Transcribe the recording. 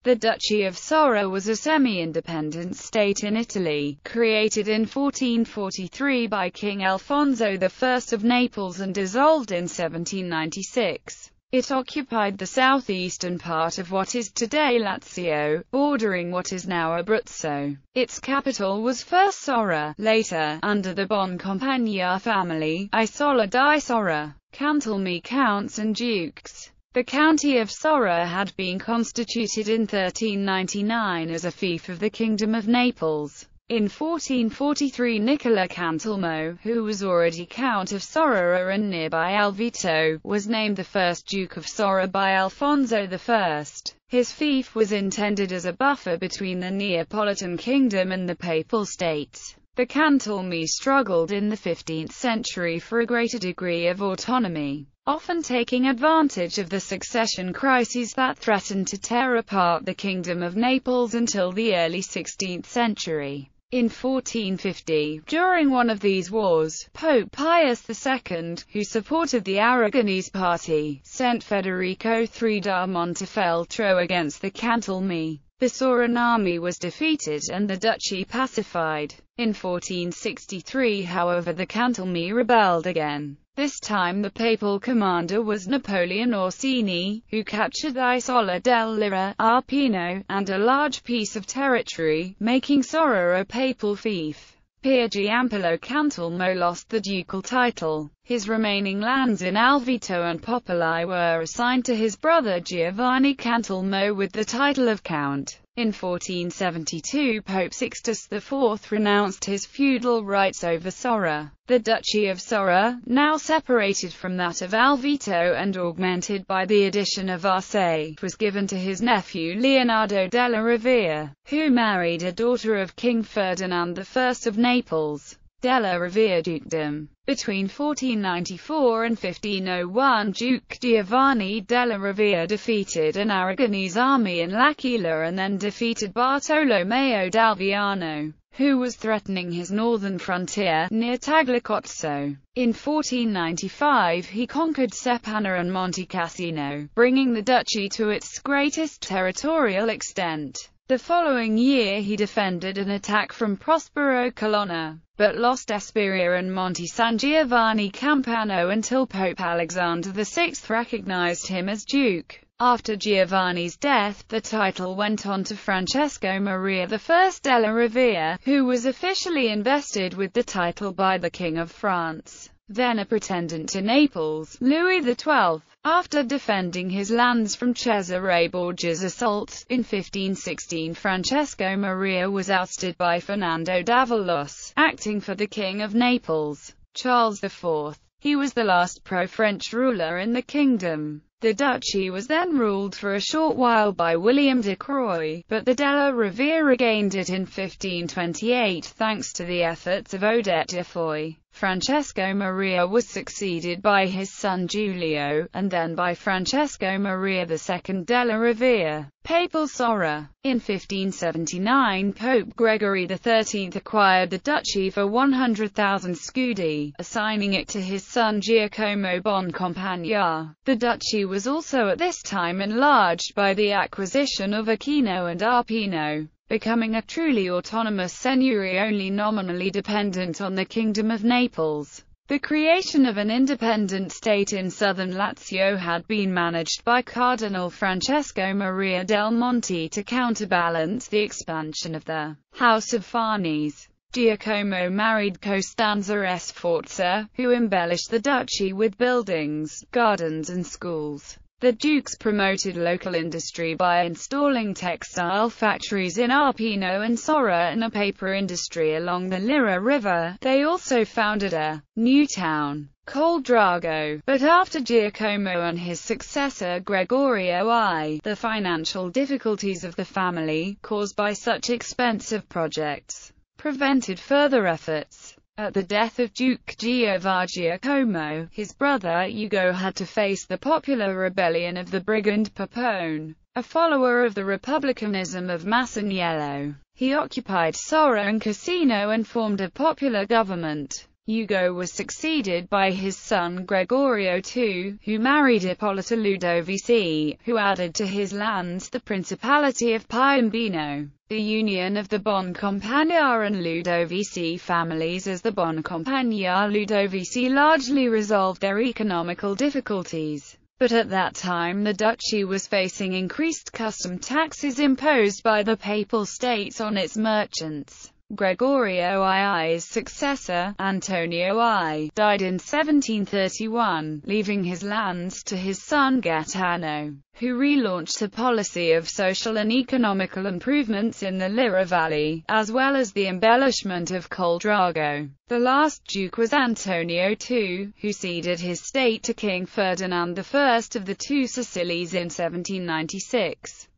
The Duchy of Sora was a semi-independent state in Italy, created in 1443 by King Alfonso I of Naples and dissolved in 1796. It occupied the southeastern part of what is today Lazio, bordering what is now Abruzzo. Its capital was first Sora, later, under the Boncompagni family, Isola di Sora, Cantilme counts and dukes. The county of Sora had been constituted in 1399 as a fief of the Kingdom of Naples. In 1443 Nicola Cantilmo, who was already Count of Sora and nearby Alvito, was named the first Duke of Sora by Alfonso I. His fief was intended as a buffer between the Neapolitan kingdom and the Papal States. The Cantilme struggled in the 15th century for a greater degree of autonomy, often taking advantage of the succession crises that threatened to tear apart the Kingdom of Naples until the early 16th century. In 1450, during one of these wars, Pope Pius II, who supported the Aragonese party, sent Federico III da Montefeltro against the Cantilme. The Soran army was defeated and the duchy pacified. In 1463, however, the Cantilme rebelled again. This time the papal commander was Napoleon Orsini, who captured Isola del Lira, Arpino, and a large piece of territory, making Sora a papal fief. Pier Giampolo Cantilmo lost the ducal title. His remaining lands in Alvito and Popoli were assigned to his brother Giovanni Cantilmo with the title of Count. In 1472 Pope Sixtus IV renounced his feudal rights over Sora. The Duchy of Sora, now separated from that of Alvito and augmented by the addition of Arce, was given to his nephew Leonardo della Rovere, who married a daughter of King Ferdinand I of Naples. Della Rovere dukedom. Between 1494 and 1501 Duke Giovanni della Rovere defeated an Aragonese army in L'Aquila and then defeated Bartolomeo d'Alviano, who was threatening his northern frontier, near Tagliacozzo. In 1495 he conquered Sepana and Monte Cassino, bringing the duchy to its greatest territorial extent. The following year he defended an attack from Prospero Colonna, but lost Esperia and Monte San Giovanni Campano until Pope Alexander VI recognized him as Duke. After Giovanni's death, the title went on to Francesco Maria I della Rovere, who was officially invested with the title by the King of France. Then a pretendant to Naples, Louis XII. After defending his lands from Cesare Borgia's assault, in 1516 Francesco Maria was ousted by Fernando d'Avalos, acting for the King of Naples, Charles IV. He was the last pro-French ruler in the kingdom. The duchy was then ruled for a short while by William de Croix, but the Della Rovere regained it in 1528 thanks to the efforts of Odette de Foix. Francesco Maria was succeeded by his son Giulio, and then by Francesco Maria II della Rovere. Papal Sora. In 1579 Pope Gregory XIII acquired the duchy for 100,000 scudi, assigning it to his son Giacomo Boncompagni. The duchy was also at this time enlarged by the acquisition of Aquino and Arpino, becoming a truly autonomous seigneury only nominally dependent on the Kingdom of Naples. The creation of an independent state in southern Lazio had been managed by Cardinal Francesco Maria del Monte to counterbalance the expansion of the House of Farnese. Giacomo married Costanza Sforza, who embellished the duchy with buildings, gardens and schools. The dukes promoted local industry by installing textile factories in Arpino and Sora and a paper industry along the Lira River. They also founded a new town called Drago. But after Giacomo and his successor Gregorio I, the financial difficulties of the family, caused by such expensive projects, prevented further efforts. At the death of Duke Giacomo, his brother Ugo had to face the popular rebellion of the brigand Papone, a follower of the republicanism of Masaniello. He occupied Sora and Cassino and formed a popular government. Ugo was succeeded by his son Gregorio II, who married Ippolita Ludovici, who added to his lands the Principality of Piombino. The union of the Boncompagni and Ludovici families as the Boncompagni Ludovici largely resolved their economical difficulties. But at that time the duchy was facing increased custom taxes imposed by the Papal States on its merchants. Gregorio II's successor, Antonio I, died in 1731, leaving his lands to his son Gaetano, who relaunched a policy of social and economical improvements in the Lira Valley, as well as the embellishment of Coldrago. The last duke was Antonio II, who ceded his state to King Ferdinand I of the Two Sicilies in 1796.